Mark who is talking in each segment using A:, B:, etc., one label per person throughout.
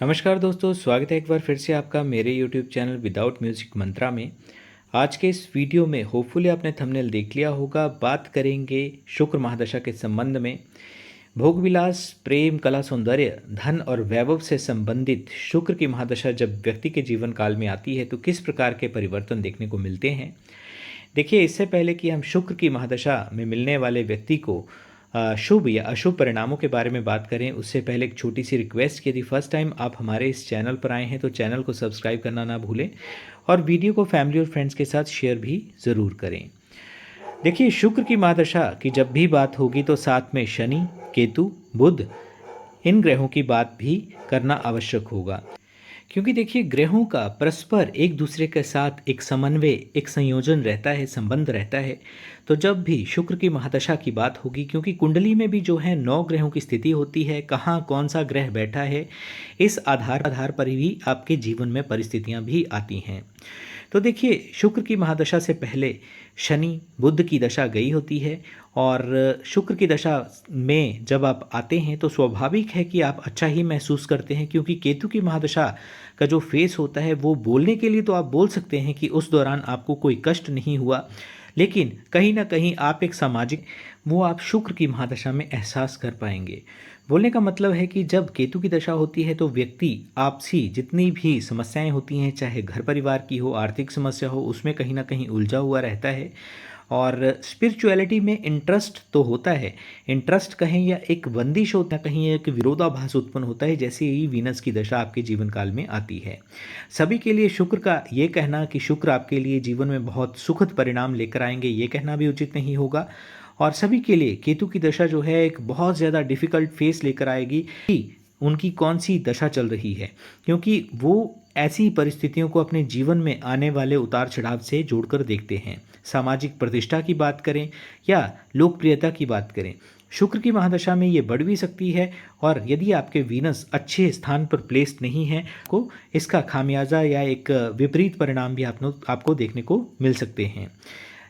A: नमस्कार दोस्तों, स्वागत है एक बार फिर से आपका मेरे YouTube चैनल विदाउट म्यूजिक मंत्रा में। आज के इस वीडियो में होपफुली आपने थंबनेल देख लिया होगा। बात करेंगे शुक्र महादशा के संबंध में। भोग विलास, प्रेम, कला, सौंदर्य, धन और वैभव से संबंधित शुक्र की महादशा जब व्यक्ति के जीवन काल में आती है तो किस प्रकार के परिवर्तन देखने को मिलते हैं। देखिए, इससे पहले कि हम शुक्र की महादशा में मिलने वाले व्यक्ति को शुभ या अशुभ परिणामों के बारे में बात करें, उससे पहले एक छोटी सी रिक्वेस्ट कि यदि फर्स्ट टाइम आप हमारे इस चैनल पर आए हैं तो चैनल को सब्सक्राइब करना ना भूलें और वीडियो को फैमिली और फ्रेंड्स के साथ शेयर भी ज़रूर करें। देखिए, शुक्र की महादशा की जब भी बात होगी तो साथ में शनि, केतु, बुध, इन ग्रहों की बात भी करना आवश्यक होगा, क्योंकि देखिए ग्रहों का परस्पर एक दूसरे के साथ एक समन्वय, एक संयोजन रहता है, संबंध रहता है। तो जब भी शुक्र की महादशा की बात होगी, क्योंकि कुंडली में भी जो है 9 ग्रहों की स्थिति होती है, कहाँ कौन सा ग्रह बैठा है, इस आधार पर भी आपके जीवन में परिस्थितियाँ भी आती हैं। तो देखिए, शुक्र की महादशा से पहले शनि बुध की दशा गई होती है और शुक्र की दशा में जब आप आते हैं तो स्वाभाविक है कि आप अच्छा ही महसूस करते हैं, क्योंकि केतु की महादशा का जो फेस होता है वो बोलने के लिए तो आप बोल सकते हैं कि उस दौरान आपको कोई कष्ट नहीं हुआ, लेकिन कहीं ना कहीं आप एक सामाजिक वो आप शुक्र की महादशा में एहसास कर पाएंगे। बोलने का मतलब है कि जब केतु की दशा होती है तो व्यक्ति आपसी जितनी भी समस्याएं होती हैं, चाहे घर परिवार की हो, आर्थिक समस्या हो, उसमें कहीं ना कहीं उलझा हुआ रहता है। और स्पिरिचुअलिटी में इंटरेस्ट तो होता है, इंटरेस्ट कहें या एक बंदिश होता है, कहीं एक विरोधाभास उत्पन्न होता है जैसे ही वीनस की दशा आपके जीवन काल में आती है। सभी के लिए शुक्र का ये कहना कि शुक्र आपके लिए जीवन में बहुत सुखद परिणाम लेकर आएंगे, ये कहना भी उचित नहीं होगा। और सभी के लिए केतु की दशा जो है एक बहुत ज़्यादा डिफ़िकल्ट फेस लेकर आएगी कि उनकी कौन सी दशा चल रही है, क्योंकि वो ऐसी परिस्थितियों को अपने जीवन में आने वाले उतार चढ़ाव से जोड़कर देखते हैं। सामाजिक प्रतिष्ठा की बात करें या लोकप्रियता की बात करें, शुक्र की महादशा में ये बढ़ भी सकती है। और यदि आपके वीनस अच्छे स्थान पर प्लेस्ड नहीं है को इसका खामियाजा या एक विपरीत परिणाम भी आपको देखने को मिल सकते हैं।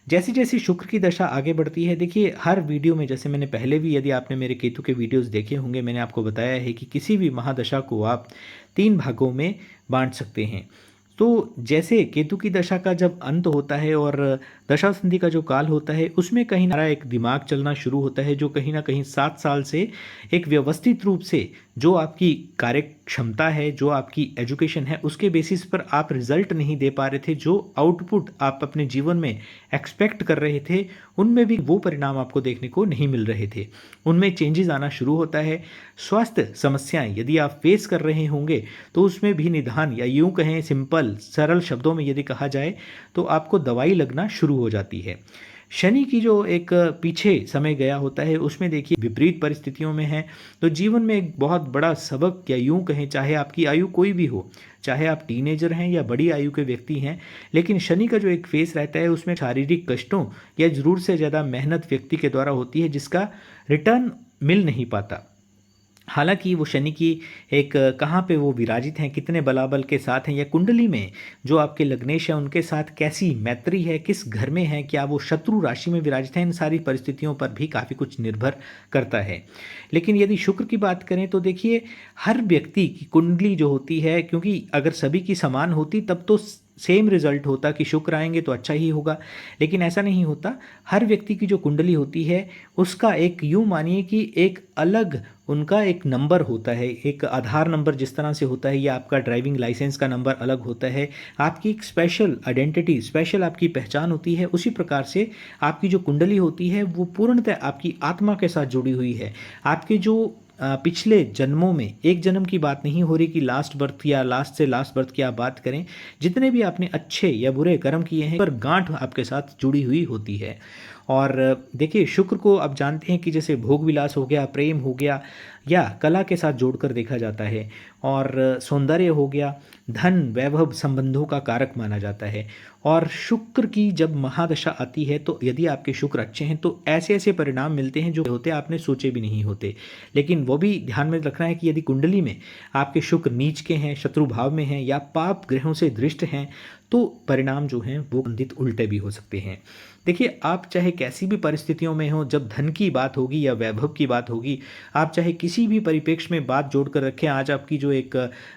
A: जैसे जैसे शुक्र की दशा आगे बढ़ती है, देखिए हर वीडियो में, जैसे मैंने पहले भी, यदि आपने मेरे केतु के वीडियोस देखे होंगे, मैंने आपको बताया है कि किसी भी महादशा को आप 3 भागों में बांट सकते हैं। तो जैसे केतु की दशा का जब अंत होता है और दशा संधि का जो काल होता है, उसमें कहीं ना एक दिमाग चलना शुरू होता है जो कहीं ना कहीं 7 साल से एक व्यवस्थित रूप से जो आपकी कार्य क्षमता है, जो आपकी एजुकेशन है, उसके बेसिस पर आप रिजल्ट नहीं दे पा रहे थे। जो आउटपुट आप अपने जीवन में एक्सपेक्ट कर रहे थे, उनमें भी वो परिणाम आपको देखने को नहीं मिल रहे थे, उनमें चेंजेस आना शुरू होता है। स्वास्थ्य समस्याएं यदि आप फेस कर रहे होंगे तो उसमें भी निदान, या यूं कहें सिंपल सरल शब्दों में यदि कहा जाए तो आपको दवाई लगना शुरू हो जाती है। शनि की जो एक पीछे समय गया होता है, उसमें देखिए विपरीत परिस्थितियों में है, तो जीवन में एक बहुत बड़ा सबक, या यूं कहें चाहे आपकी आयु कोई भी हो, चाहे आप टीनेजर हैं या बड़ी आयु के व्यक्ति हैं, लेकिन शनि का जो एक फेस रहता है उसमें शारीरिक कष्टों या ज़रूरत से ज़्यादा मेहनत व्यक्ति के द्वारा होती है जिसका रिटर्न मिल नहीं पाता। हालांकि वो शनि की एक कहाँ पे वो विराजित हैं, कितने बलाबल के साथ हैं, या कुंडली में जो आपके लग्नेश है उनके साथ कैसी मैत्री है, किस घर में है, क्या वो शत्रु राशि में विराजित है, इन सारी परिस्थितियों पर भी काफ़ी कुछ निर्भर करता है। लेकिन यदि शुक्र की बात करें तो देखिए हर व्यक्ति की कुंडली जो होती है, क्योंकि अगर सभी की समान होती तब तो सेम रिजल्ट होता कि शुक्र आएंगे तो अच्छा ही होगा, लेकिन ऐसा नहीं होता। हर व्यक्ति की जो कुंडली होती है उसका एक यूँ मानिए कि एक अलग उनका एक नंबर होता है, एक आधार नंबर जिस तरह से होता है, या आपका ड्राइविंग लाइसेंस का नंबर अलग होता है, आपकी एक स्पेशल आइडेंटिटी, स्पेशल आपकी पहचान होती है। उसी प्रकार से आपकी जो कुंडली होती है वो पूर्णतः आपकी आत्मा के साथ जुड़ी हुई है। आपके जो पिछले जन्मों में, एक जन्म की बात नहीं हो रही कि लास्ट बर्थ या लास्ट से लास्ट बर्थ की आप बात करें, जितने भी आपने अच्छे या बुरे कर्म किए हैं पर गांठ आपके साथ जुड़ी हुई होती है। और देखिए शुक्र को आप जानते हैं कि जैसे भोग विलास हो गया, प्रेम हो गया, या कला के साथ जोड़कर देखा जाता है, और सौंदर्य हो गया, धन वैभव संबंधों का कारक माना जाता है। और शुक्र की जब महादशा आती है तो यदि आपके शुक्र अच्छे हैं तो ऐसे ऐसे परिणाम मिलते हैं जो होते आपने सोचे भी नहीं होते। लेकिन वो भी ध्यान में रखना है कि यदि कुंडली में आपके शुक्र नीच के हैं, शत्रु भाव में हैं, या पाप ग्रहों से दृष्ट हैं, तो परिणाम जो हैं वो संबंधित उल्टे भी हो सकते हैं। देखिए, आप चाहे कैसी भी परिस्थितियों में हो, जब धन की बात होगी या वैभव की बात होगी, आप चाहे किसी भी परिप्रेक्ष्य में बात जोड़ कर रखें, आज आपकी जो एक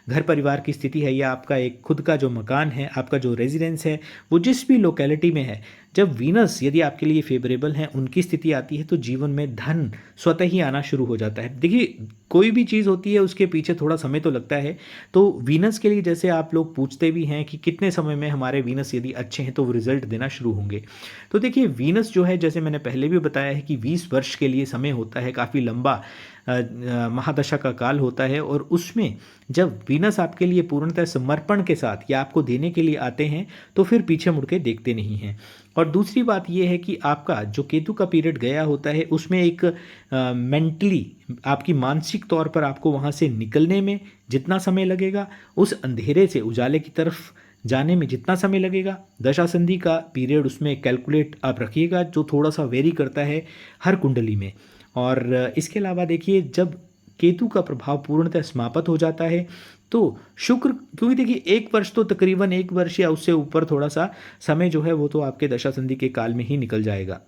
A: घर परिवार की स्थिति है या आपका एक खुद का जो मकान है, आपका जो रेजिडेंस है, वो जिस भी लोकेलिटी में है, जब वीनस यदि आपके लिए फेवरेबल हैं, उनकी स्थिति आती है तो जीवन में धन स्वतः ही आना शुरू हो जाता है। देखिए, कोई भी चीज़ होती है उसके पीछे थोड़ा समय तो लगता है। तो वीनस के लिए जैसे आप लोग पूछते भी हैं कि कितने समय में हमारे वीनस यदि अच्छे हैं तो वो रिजल्ट देना शुरू होंगे। तो देखिए, वीनस जो है, जैसे मैंने पहले भी बताया है कि 20 वर्ष के लिए समय होता है, काफ़ी लंबा महादशा का काल होता है, और उसमें जब वीनस आपके लिए पूर्णतः समर्पण के साथ या आपको देने के लिए आते हैं तो फिर पीछे मुड़ के देखते नहीं हैं। और दूसरी बात यह है कि आपका जो केतु का पीरियड गया होता है उसमें एक मेंटली आपकी मानसिक तौर पर आपको वहाँ से निकलने में जितना समय लगेगा, उस अंधेरे से उजाले की तरफ जाने में जितना समय लगेगा, दशा संधि का पीरियड उसमें कैलकुलेट आप रखिएगा, जो थोड़ा सा वेरी करता है हर कुंडली में। और इसके अलावा देखिए, जब केतु का प्रभाव पूर्णतः समाप्त हो जाता है तो शुक्र, क्योंकि देखिए 1 वर्ष तो तकरीबन 1 वर्ष या उससे ऊपर थोड़ा सा समय जो है वो तो आपके दशा संधि के काल में ही निकल जाएगा।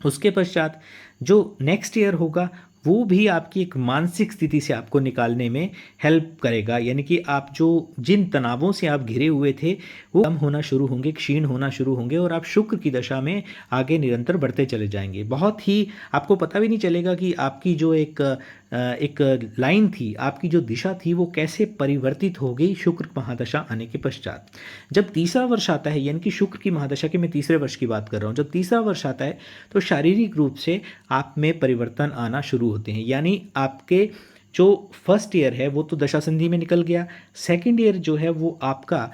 A: उसके पश्चात जो नेक्स्ट ईयर होगा वो भी आपकी एक मानसिक स्थिति से आपको निकालने में हेल्प करेगा, यानी कि आप जो जिन तनावों से आप घिरे हुए थे वो कम होना शुरू होंगे, क्षीण होना शुरू होंगे, और आप शुक्र की दशा में आगे निरंतर बढ़ते चले जाएंगे। बहुत ही आपको पता भी नहीं चलेगा कि आपकी जो एक लाइन थी, आपकी जो दिशा थी, वो कैसे परिवर्तित हो गई शुक्र महादशा आने के पश्चात। जब तीसरा वर्ष आता है, यानी कि शुक्र की महादशा के मैं तीसरे वर्ष की बात कर रहा हूँ, जब तीसरा वर्ष आता है तो शारीरिक रूप से आप में परिवर्तन आना शुरू होते हैं। यानी आपके जो फर्स्ट ईयर है वो तो दशा संधि में निकल गया, सेकंड ईयर जो है वो आपका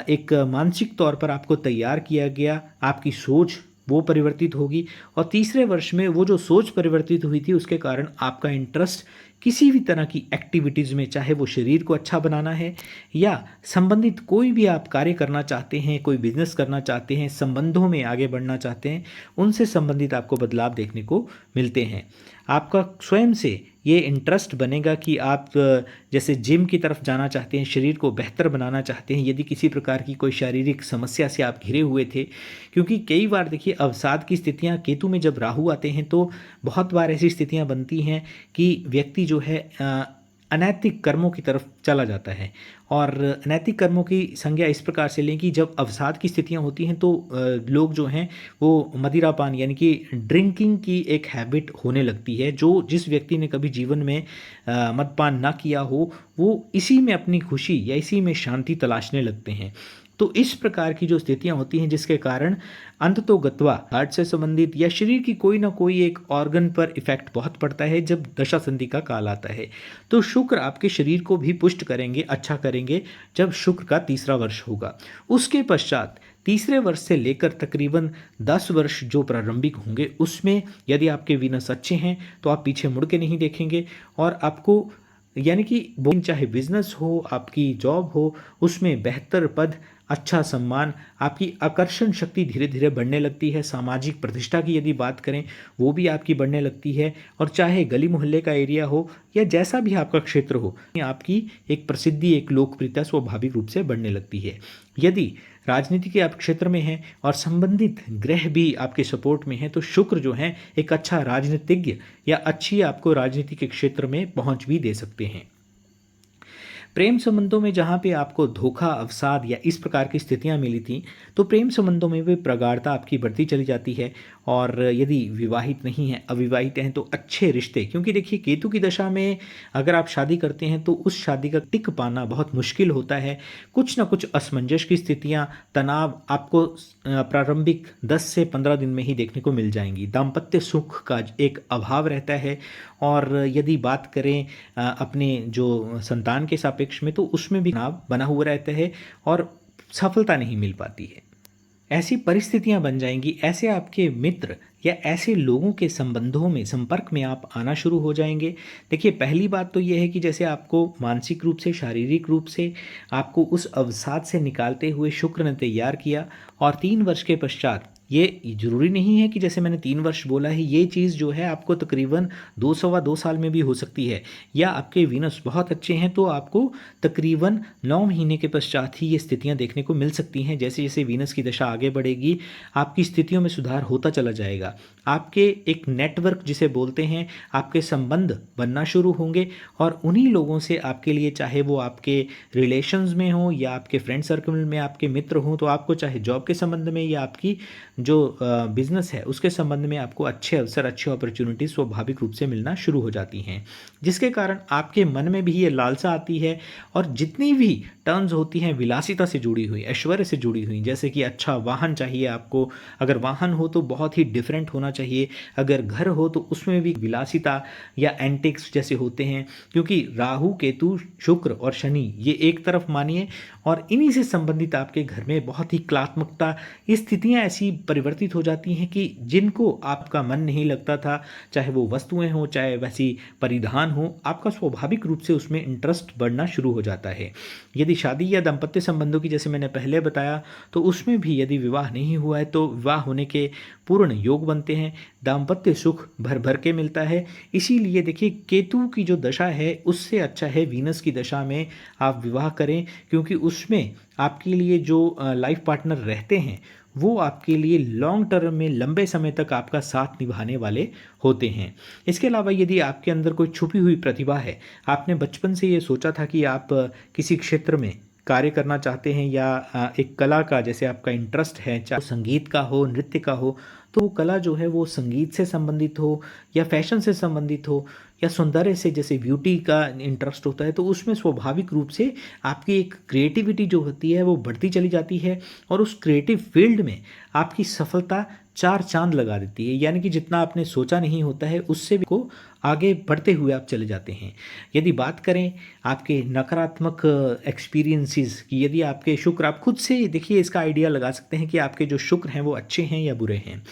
A: एक मानसिक तौर पर आपको तैयार किया गया, आपकी सोच वो परिवर्तित होगी, और तीसरे वर्ष में वो जो सोच परिवर्तित हुई थी उसके कारण आपका इंटरेस्ट किसी भी तरह की एक्टिविटीज़ में, चाहे वो शरीर को अच्छा बनाना है या संबंधित कोई भी आप कार्य करना चाहते हैं, कोई बिजनेस करना चाहते हैं, संबंधों में आगे बढ़ना चाहते हैं, उनसे संबंधित आपको बदलाव देखने को मिलते हैं। आपका स्वयं से ये इंटरेस्ट बनेगा कि आप जैसे जिम की तरफ जाना चाहते हैं, शरीर को बेहतर बनाना चाहते हैं, यदि किसी प्रकार की कोई शारीरिक समस्या से आप घिरे हुए थे, क्योंकि कई बार देखिए अवसाद की स्थितियां, केतु में जब राहु आते हैं तो बहुत बार ऐसी स्थितियां बनती हैं कि व्यक्ति जो है अनैतिक कर्मों की तरफ चला जाता है। और अनैतिक कर्मों की संज्ञा इस प्रकार से लें कि जब अवसाद की स्थितियां होती हैं तो लोग जो हैं वो मदिरापान यानी कि ड्रिंकिंग की एक हैबिट होने लगती है। जो जिस व्यक्ति ने कभी जीवन में मदपान ना किया हो वो इसी में अपनी खुशी या इसी में शांति तलाशने लगते हैं। तो इस प्रकार की जो स्थितियां होती हैं जिसके कारण अंततोगत्वा हार्ट से संबंधित या शरीर की कोई ना कोई एक ऑर्गन पर इफेक्ट बहुत पड़ता है जब दशा संधि का काल आता है। तो शुक्र आपके शरीर को भी पुष्ट करेंगे, अच्छा करेंगे जब शुक्र का तीसरा वर्ष होगा। उसके पश्चात तीसरे वर्ष से लेकर तकरीबन 10 वर्ष जो प्रारंभिक होंगे उसमें यदि आपके वीनस अच्छे हैं तो आप पीछे मुड़ के नहीं देखेंगे, और आपको यानी कि चाहे बिजनेस हो, आपकी जॉब हो, उसमें बेहतर पद, अच्छा सम्मान, आपकी आकर्षण शक्ति धीरे धीरे बढ़ने लगती है। सामाजिक प्रतिष्ठा की यदि बात करें वो भी आपकी बढ़ने लगती है, और चाहे गली मोहल्ले का एरिया हो या जैसा भी आपका क्षेत्र हो, आपकी एक प्रसिद्धि, एक लोकप्रियता स्वाभाविक रूप से बढ़ने लगती है। यदि राजनीति के आप क्षेत्र में हैं और संबंधित ग्रह भी आपके सपोर्ट में हैं तो शुक्र जो है एक अच्छा राजनीतिज्ञ या अच्छी आपको राजनीति के क्षेत्र में पहुंच भी दे सकते हैं। प्रेम संबंधों में जहाँ पे आपको धोखा, अवसाद या इस प्रकार की स्थितियाँ मिली थी तो प्रेम संबंधों में भी प्रगाढ़ता आपकी बढ़ती चली जाती है। और यदि विवाहित नहीं हैं, अविवाहित हैं तो अच्छे रिश्ते, क्योंकि देखिए केतु की दशा में अगर आप शादी करते हैं तो उस शादी का टिक पाना बहुत मुश्किल होता है। कुछ ना कुछ असमंजस की स्थितियाँ, तनाव आपको प्रारंभिक 10 से 15 दिन में ही देखने को मिल जाएंगी। दाम्पत्य सुख का एक अभाव रहता है। और यदि बात करें अपने जो संतान के सापेक्ष में तो उसमें भी तनाव बना हुआ रहता है और सफलता नहीं मिल पाती है। ऐसी परिस्थितियां बन जाएंगी, ऐसे आपके मित्र या ऐसे लोगों के संबंधों में, संपर्क में आप आना शुरू हो जाएंगे। देखिए पहली बात तो यह है कि जैसे आपको मानसिक रूप से, शारीरिक रूप से आपको उस अवसाद से निकालते हुए शुक्र ने तैयार किया, और 3 वर्ष के पश्चात ये ज़रूरी नहीं है कि जैसे मैंने 3 वर्ष बोला है, ये चीज़ जो है आपको तकरीबन 2 सवा 2 साल में भी हो सकती है, या आपके वीनस बहुत अच्छे हैं तो आपको तकरीबन 9 महीने के पश्चात ही ये स्थितियाँ देखने को मिल सकती हैं। जैसे-जैसे वीनस की दशा आगे बढ़ेगी, आपकी स्थितियों में सुधार होता चला जाएगा। आपके एक नेटवर्क जिसे बोलते हैं, आपके संबंध बनना शुरू होंगे और उन्हीं लोगों से आपके लिए, चाहे वो आपके रिलेशंस में हो या आपके फ्रेंड सर्कल में आपके मित्र हों, तो आपको चाहे जॉब के संबंध में या आपकी जो बिज़नेस है उसके संबंध में आपको अच्छे अवसर, अच्छी अपॉर्चुनिटी स्वाभाविक रूप से मिलना शुरू हो जाती हैं, जिसके कारण आपके मन में भी ये लालसा आती है और जितनी भी टर्म्स होती हैं विलासिता से जुड़ी हुई, ऐश्वर्य से जुड़ी हुई, जैसे कि अच्छा वाहन चाहिए आपको, अगर वाहन हो तो बहुत ही डिफरेंट होना चाहिए, अगर घर हो तो उसमें भी विलासिता या एंटिक्स जैसे होते हैं, क्योंकि राहु, केतु, शुक्र और शनि ये एक तरफ मानिए, और इन्हीं से संबंधित आपके घर में बहुत ही कलात्मकता, ये स्थितियाँ ऐसी परिवर्तित हो जाती हैं कि जिनको आपका मन नहीं लगता था, चाहे वो वस्तुएं हों, चाहे वैसी परिधान हो, आपका स्वाभाविक रूप से उसमें इंटरेस्ट बढ़ना शुरू हो जाता है। यदि शादी या दाम्पत्य संबंधों की जैसे मैंने पहले बताया, तो उसमें भी यदि विवाह नहीं हुआ है तो विवाह होने के पूर्ण योग बनते हैं, दाम्पत्य सुख भर भर के मिलता है। इसीलिए देखिए, केतु की जो दशा है उससे अच्छा है वीनस की दशा में आप विवाह करें, क्योंकि उसमें आपके लिए जो लाइफ पार्टनर रहते हैं वो आपके लिए लॉन्ग टर्म में लंबे समय तक आपका साथ निभाने वाले होते हैं। इसके अलावा यदि आपके अंदर कोई छुपी हुई प्रतिभा है, आपने बचपन से ये सोचा था कि आप किसी क्षेत्र में कार्य करना चाहते हैं, या एक कला का जैसे आपका इंटरेस्ट है, चाहे संगीत का हो, नृत्य का हो, तो वो कला जो है वो संगीत से संबंधित हो या फैशन से संबंधित हो या सौंदर्य से, जैसे ब्यूटी का इंटरेस्ट होता है, तो उसमें स्वाभाविक रूप से आपकी एक क्रिएटिविटी जो होती है वो बढ़ती चली जाती है और उस क्रिएटिव फील्ड में आपकी सफलता चार चांद लगा देती है। यानी कि जितना आपने सोचा नहीं होता है उससे भी को आगे बढ़ते हुए आप चले जाते हैं। यदि बात करें आपके नकारात्मक एक्सपीरियंसेस की, यदि आपके शुक्र, आप खुद से देखिए इसका आइडिया लगा सकते हैं कि आपके जो शुक्र हैं वो अच्छे हैं या बुरे हैं,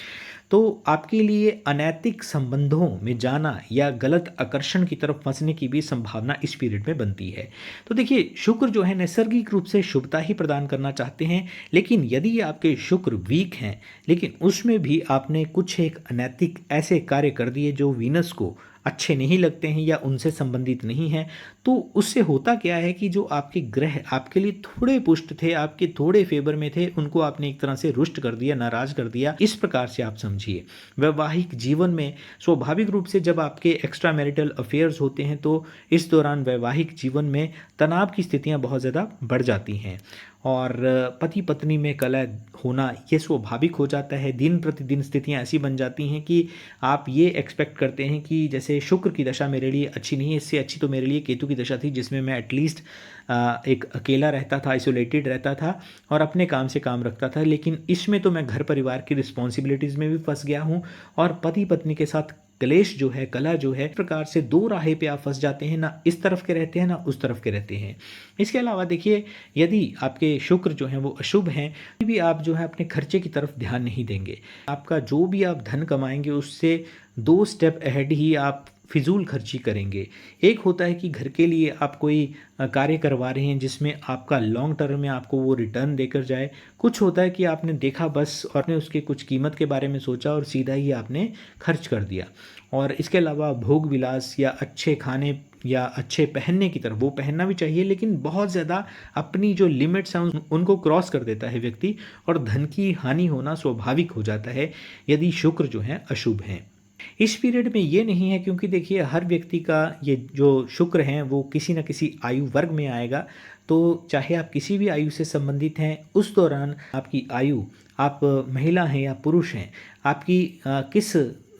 A: तो आपके लिए अनैतिक संबंधों में जाना या गलत आकर्षण की तरफ फंसने की भी संभावना इस पीरियड में बनती है। तो देखिए, शुक्र जो है नैसर्गिक रूप से शुभता ही प्रदान करना चाहते हैं, लेकिन यदि आपके शुक्र वीक हैं, लेकिन उसमें भी आपने कुछ एक अनैतिक ऐसे कार्य कर दिए जो वीनस को अच्छे नहीं लगते हैं या उनसे संबंधित नहीं हैं, तो उससे होता क्या है कि जो आपके ग्रह आपके लिए थोड़े पुष्ट थे, आपके थोड़े फेवर में थे, उनको आपने एक तरह से रुष्ट कर दिया, नाराज कर दिया। इस प्रकार से आप समझिए, वैवाहिक जीवन में स्वाभाविक रूप से जब आपके एक्स्ट्रा मैरिटल अफेयर्स होते हैं तो इस दौरान वैवाहिक जीवन में तनाव की स्थितियां बहुत ज़्यादा बढ़ जाती हैं और पति पत्नी में कलह होना ये स्वाभाविक हो जाता है। दिन प्रतिदिन स्थितियां ऐसी बन जाती हैं कि आप ये एक्सपेक्ट करते हैं कि जैसे शुक्र की दशा मेरे लिए अच्छी नहीं है, इससे अच्छी तो मेरे लिए केतु की दशा थी, जिसमें मैं एटलीस्ट एक अकेला रहता था, आइसोलेटेड रहता था और अपने काम से काम रखता था। लेकिन इसमें तो मैं घर परिवार की रिस्पॉन्सिबिलिटीज़ में भी फंस गया हूँ और पति पत्नी के साथ क्लेश जो है, कला जो है, इस प्रकार से दो राहे पे आप फंस जाते हैं, ना इस तरफ के रहते हैं ना उस तरफ के रहते हैं। इसके अलावा देखिए, यदि आपके शुक्र जो हैं वो अशुभ हैं, भी आप जो है अपने खर्चे की तरफ ध्यान नहीं देंगे। आपका जो भी आप धन कमाएंगे उससे 2 स्टेप अहेड ही आप फिजूल खर्ची करेंगे। एक होता है कि घर के लिए आप कोई कार्य करवा रहे हैं जिसमें आपका लॉन्ग टर्म में आपको वो रिटर्न देकर जाए। कुछ होता है कि आपने देखा बस और आपने उसके कुछ कीमत के बारे में सोचा और सीधा ही आपने खर्च कर दिया। और इसके अलावा भोग विलास या अच्छे खाने या अच्छे पहनने की तरफ, वो पहनना भी चाहिए लेकिन बहुत ज़्यादा अपनी जो लिमिट्स हैं उनको क्रॉस कर देता है व्यक्ति और धन की हानि होना स्वाभाविक हो जाता है यदि शुक्र जो हैं अशुभ हैं। इस पीरियड में ये नहीं है, क्योंकि देखिए हर व्यक्ति का ये जो शुक्र हैं वो किसी न किसी आयु वर्ग में आएगा। तो चाहे आप किसी भी आयु से संबंधित हैं, उस दौरान आपकी आयु, आप महिला हैं या पुरुष हैं, आपकी किस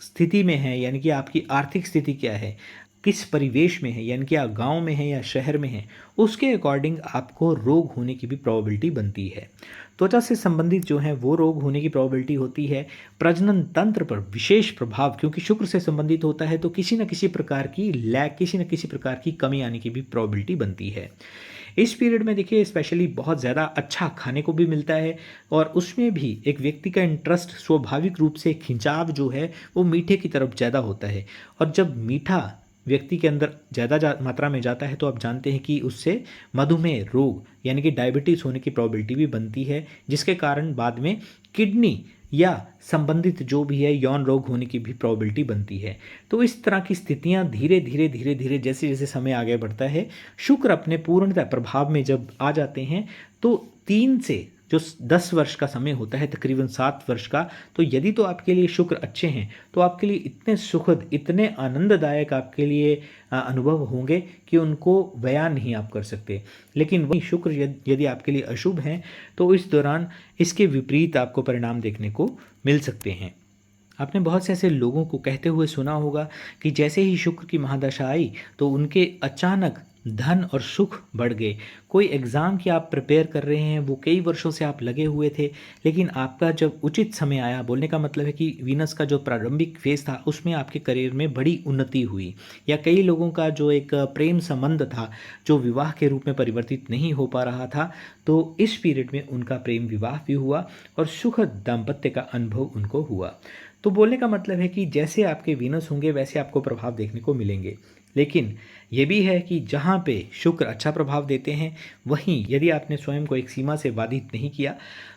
A: स्थिति में है, यानी कि आपकी आर्थिक स्थिति क्या है, किस परिवेश में है, यानी कि आप गांव में हैं या शहर में हैं, उसके अकॉर्डिंग आपको रोग होने की भी प्रोबेबिलिटी बनती है। त्वचा से संबंधित जो है वो रोग होने की प्रोबेबिलिटी होती है। प्रजनन तंत्र पर विशेष प्रभाव, क्योंकि शुक्र से संबंधित होता है, तो किसी न किसी प्रकार की लैग, किसी न किसी प्रकार की कमी आने की भी प्रोबेबिलिटी बनती है। इस पीरियड में देखिए स्पेशली बहुत ज़्यादा अच्छा खाने को भी मिलता है और उसमें भी एक व्यक्ति का इंटरेस्ट, स्वाभाविक रूप से खिंचाव जो है वो मीठे की तरफ ज़्यादा होता है। और जब मीठा व्यक्ति के अंदर ज़्यादा मात्रा में जाता है तो आप जानते हैं कि उससे मधुमेह रोग यानी कि डायबिटीज़ होने की प्रोबेबिलिटी भी बनती है, जिसके कारण बाद में किडनी या संबंधित जो भी है यौन रोग होने की भी प्रोबेबिलिटी बनती है। तो इस तरह की स्थितियां धीरे धीरे धीरे धीरे जैसे जैसे समय आगे बढ़ता है, शुक्र अपने पूर्णतः प्रभाव में जब आ जाते हैं तो 3 से जो 10 वर्ष का समय होता है, तकरीबन 7 वर्ष का, तो यदि तो आपके लिए शुक्र अच्छे हैं तो आपके लिए इतने सुखद, इतने आनंददायक आपके लिए अनुभव होंगे कि उनको बयान नहीं आप कर सकते। लेकिन वही शुक्र यदि आपके लिए अशुभ हैं तो इस दौरान इसके विपरीत आपको परिणाम देखने को मिल सकते हैं। आपने बहुत से ऐसे लोगों को कहते हुए सुना होगा कि जैसे ही शुक्र की महादशा आई तो उनके अचानक धन और सुख बढ़ गए। कोई एग्ज़ाम की आप प्रिपेयर कर रहे हैं, वो कई वर्षों से आप लगे हुए थे, लेकिन आपका जब उचित समय आया, बोलने का मतलब है कि वीनस का जो प्रारंभिक फेज़ था उसमें आपके करियर में बड़ी उन्नति हुई। या कई लोगों का जो एक प्रेम संबंध था जो विवाह के रूप में परिवर्तित नहीं हो पा रहा था, तो इस पीरियड में उनका प्रेम विवाह भी हुआ और सुखद दाम्पत्य का अनुभव उनको हुआ। तो बोलने का मतलब है कि जैसे आपके वीनस होंगे वैसे आपको प्रभाव देखने को मिलेंगे। लेकिन ये भी है कि जहाँ पे शुक्र अच्छा प्रभाव देते हैं, वहीं यदि आपने स्वयं को एक सीमा से बाधित नहीं किया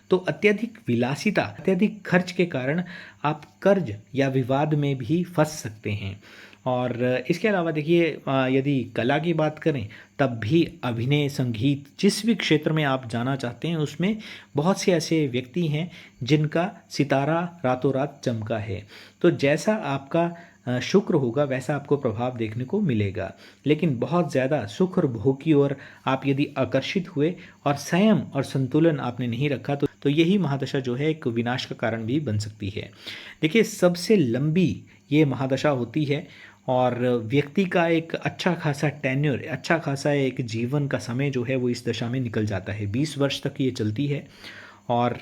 A: तो अत्यधिक विलासिता, अत्यधिक खर्च के कारण आप कर्ज या विवाद में भी फंस सकते हैं। और इसके अलावा देखिए, यदि कला की बात करें तब भी अभिनय, संगीत, जिस भी क्षेत्र में आप जाना चाहते हैं उसमें बहुत से ऐसे व्यक्ति हैं जिनका सितारा रातों रात चमका है। तो जैसा आपका शुक्र होगा वैसा आपको प्रभाव देखने को मिलेगा। लेकिन बहुत ज़्यादा सुख और भोग की ओर आप यदि आकर्षित हुए और संयम और संतुलन आपने नहीं रखा तो यही महादशा जो है एक विनाश का कारण भी बन सकती है। देखिए, सबसे लंबी ये महादशा होती है और व्यक्ति का एक अच्छा खासा टेन्योर, अच्छा खासा एक जीवन का समय जो है वो इस दशा में निकल जाता है। 20 वर्ष तक ये चलती है। और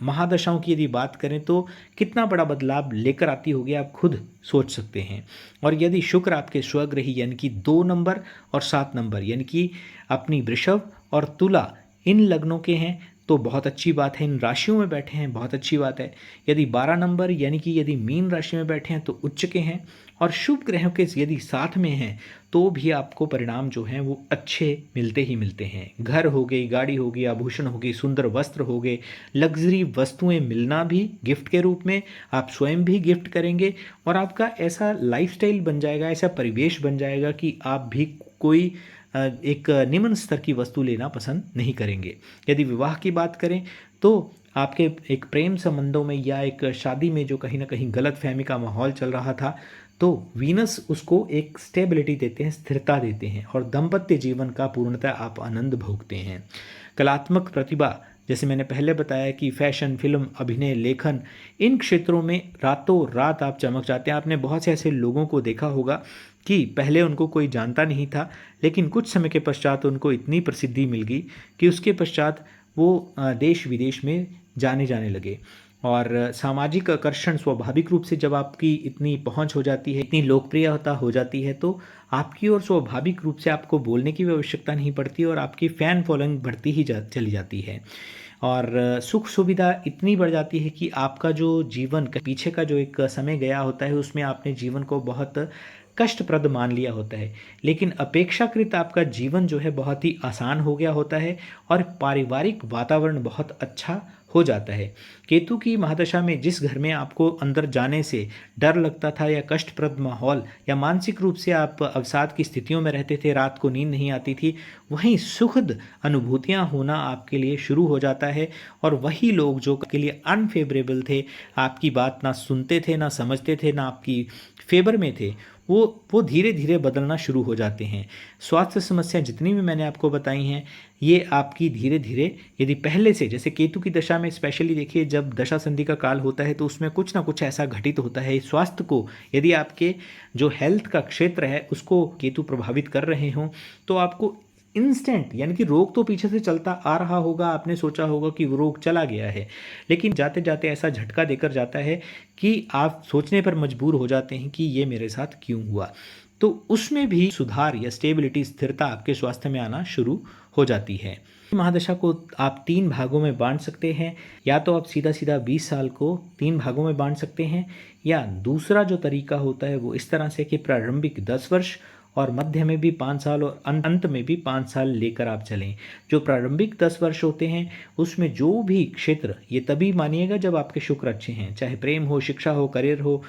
A: महादशाओं की यदि बात करें तो कितना बड़ा बदलाव लेकर आती होगी आप खुद सोच सकते हैं। और यदि शुक्र आपके स्वग्रही यानी कि 2 नंबर और 7 नंबर यानी कि अपनी वृषभ और तुला इन लग्नों के हैं तो बहुत अच्छी बात है, इन राशियों में बैठे हैं बहुत अच्छी बात है। यदि 12 नंबर यानी कि यदि मीन राशि में बैठे हैं तो उच्च के हैं। और शुभ ग्रहों के यदि साथ में हैं तो भी आपको परिणाम जो हैं वो अच्छे मिलते ही मिलते हैं। घर हो गई, गाड़ी हो गई, आभूषण हो गई, सुंदर वस्त्र हो गए, लग्जरी वस्तुएं मिलना भी गिफ्ट के रूप में, आप स्वयं भी गिफ्ट करेंगे और आपका ऐसा लाइफस्टाइल बन जाएगा, ऐसा परिवेश बन जाएगा कि आप भी कोई एक निम्न स्तर की वस्तु लेना पसंद नहीं करेंगे। यदि विवाह की बात करें तो आपके एक प्रेम संबंधों में या एक शादी में जो कहीं ना कहीं गलत फहमी का माहौल चल रहा था तो वीनस उसको एक स्टेबिलिटी देते हैं, स्थिरता देते हैं और दाम्पत्य जीवन का पूर्णतः आप आनंद भोगते हैं। कलात्मक प्रतिभा, जैसे मैंने पहले बताया कि फैशन, फिल्म, अभिनय, लेखन, इन क्षेत्रों में रातों रात आप चमक जाते हैं। आपने बहुत से ऐसे लोगों को देखा होगा कि पहले उनको कोई जानता नहीं था, लेकिन कुछ समय के पश्चात उनको इतनी प्रसिद्धि मिल गई कि उसके पश्चात वो देश विदेश में जाने लगे। और सामाजिक आकर्षण स्वाभाविक रूप से जब आपकी इतनी पहुंच हो जाती है, इतनी लोकप्रियता हो जाती है तो आपकी और स्वाभाविक रूप से आपको बोलने की भी आवश्यकता नहीं पड़ती और आपकी फ़ैन फॉलोइंग बढ़ती ही चली जाती है। और सुख सुविधा इतनी बढ़ जाती है कि आपका जो जीवन पीछे का जो एक समय गया होता है उसमें आपने जीवन को बहुत कष्टप्रद मान लिया होता है, लेकिन अपेक्षाकृत आपका जीवन जो है बहुत ही आसान हो गया होता है और पारिवारिक वातावरण बहुत अच्छा हो जाता है। केतु की महादशा में जिस घर में आपको अंदर जाने से डर लगता था या कष्टप्रद माहौल या मानसिक रूप से आप अवसाद की स्थितियों में रहते थे, रात को नींद नहीं आती थी, वहीं सुखद अनुभूतियां होना आपके लिए शुरू हो जाता है। और वही लोग जो आपके लिए अनफेवरेबल थे, आपकी बात ना सुनते थे, ना समझते थे, ना आपकी फेवर में थे, वो धीरे धीरे बदलना शुरू हो जाते हैं। स्वास्थ्य समस्या जितनी भी मैंने आपको बताई हैं ये आपकी धीरे धीरे, यदि पहले से, जैसे केतु की दशा में स्पेशली देखिए जब दशा संधि का काल होता है तो उसमें कुछ ना कुछ ऐसा घटित होता है। स्वास्थ्य को यदि आपके जो हेल्थ का क्षेत्र है उसको केतु प्रभावित कर रहे हों तो आपको इंस्टेंट, यानी कि रोग तो पीछे से चलता आ रहा होगा, आपने सोचा होगा कि वो रोग चला गया है, लेकिन जाते जाते ऐसा झटका देकर जाता है कि आप सोचने पर मजबूर हो जाते हैं कि ये मेरे साथ क्यों हुआ। तो उसमें भी सुधार या स्टेबिलिटी, स्थिरता आपके स्वास्थ्य में आना शुरू हो जाती है। महादशा को आप 3 भागों में बांट सकते हैं। या तो आप सीधा सीधा 20 साल को 3 भागों में बांट सकते हैं, या दूसरा जो तरीका होता है वो इस तरह से कि प्रारंभिक 10 वर्ष और मध्य में भी 5 साल और अंत में भी 5 साल लेकर आप चलें। जो प्रारंभिक 10 वर्ष होते हैं उसमें जो भी क्षेत्र, ये तभी मानिएगा जब आपके शुक्र अच्छे हैं, चाहे प्रेम हो, शिक्षा हो, करियर हो,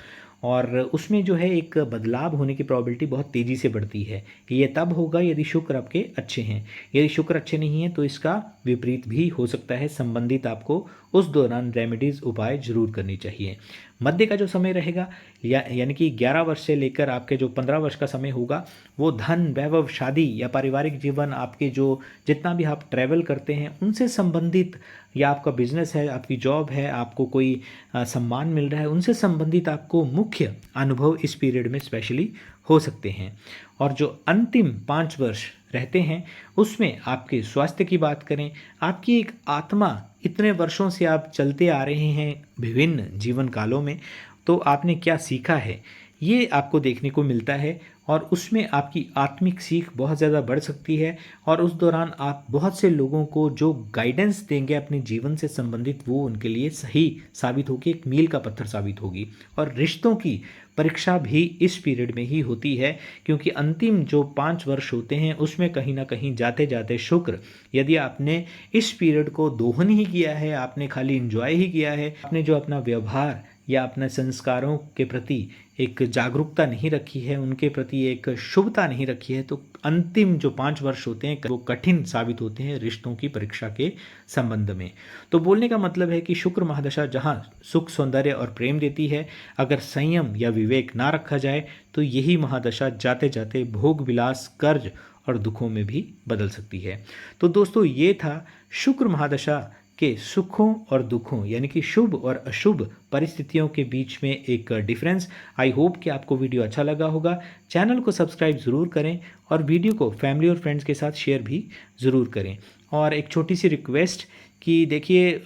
A: और उसमें जो है एक बदलाव होने की प्रोबेबिलिटी बहुत तेज़ी से बढ़ती है। ये तब होगा यदि शुक्र आपके अच्छे हैं। यदि शुक्र अच्छे नहीं हैं तो इसका विपरीत भी हो सकता है। संबंधित आपको उस दौरान रेमेडीज़ उपाय जरूर करनी चाहिए। मध्य का जो समय रहेगा यानी कि 11 वर्ष से लेकर आपके जो 15 वर्ष का समय होगा, वो धन, वैभव, शादी या पारिवारिक जीवन, आपके जो जितना भी आप ट्रैवल करते हैं उनसे संबंधित, या आपका बिजनेस है, आपकी जॉब है, आपको कोई सम्मान मिल रहा है, उनसे संबंधित आपको मुख्य अनुभव इस पीरियड में स्पेशली हो सकते हैं। और जो अंतिम 5 वर्ष रहते हैं उसमें आपके स्वास्थ्य की बात करें, आपकी एक आत्मा, इतने वर्षों से आप चलते आ रहे हैं विभिन्न जीवन कालों में, तो आपने क्या सीखा है ये आपको देखने को मिलता है, और उसमें आपकी आत्मिक सीख बहुत ज़्यादा बढ़ सकती है। और उस दौरान आप बहुत से लोगों को जो गाइडेंस देंगे अपने जीवन से संबंधित, वो उनके लिए सही साबित होगी, एक मील का पत्थर साबित होगी। और रिश्तों की परीक्षा भी इस पीरियड में ही होती है, क्योंकि अंतिम जो 5 वर्ष होते हैं उसमें कहीं ना कहीं जाते जाते शुक्र, यदि आपने इस पीरियड को दोहन ही किया है, आपने खाली इंजॉय ही किया है, आपने जो अपना व्यवहार या अपने संस्कारों के प्रति एक जागरूकता नहीं रखी है, उनके प्रति एक शुभता नहीं रखी है, तो अंतिम जो 5 वर्ष होते हैं वो कठिन साबित होते हैं रिश्तों की परीक्षा के संबंध में। तो बोलने का मतलब है कि शुक्र महादशा जहाँ सुख, सौंदर्य और प्रेम देती है, अगर संयम या विवेक ना रखा जाए तो यही महादशा जाते जाते भोग विलास, कर्ज और दुखों में भी बदल सकती है। तो दोस्तों, ये था शुक्र महादशा के सुखों और दुखों, यानी कि शुभ और अशुभ परिस्थितियों के बीच में एक डिफरेंस। आई होप कि आपको वीडियो अच्छा लगा होगा। चैनल को सब्सक्राइब ज़रूर करें और वीडियो को फैमिली और फ्रेंड्स के साथ शेयर भी ज़रूर करें। और एक छोटी सी रिक्वेस्ट कि देखिए,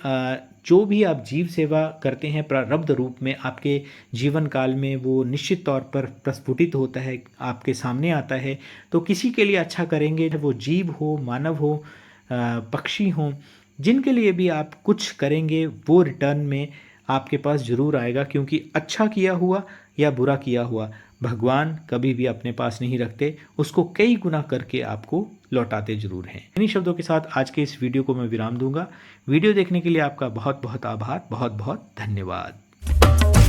A: जो भी आप जीव सेवा करते हैं प्रारब्ध रूप में, आपके जीवन काल में वो निश्चित तौर पर प्रस्फुटित होता है, आपके सामने आता है। तो किसी के लिए अच्छा करेंगे, वो जीव हो, मानव हो, पक्षी हों, जिनके लिए भी आप कुछ करेंगे वो रिटर्न में आपके पास ज़रूर आएगा, क्योंकि अच्छा किया हुआ या बुरा किया हुआ भगवान कभी भी अपने पास नहीं रखते, उसको कई गुना करके आपको लौटाते ज़रूर हैं। इन्हीं शब्दों के साथ आज के इस वीडियो को मैं विराम दूंगा। वीडियो देखने के लिए आपका बहुत बहुत आभार, बहुत बहुत धन्यवाद।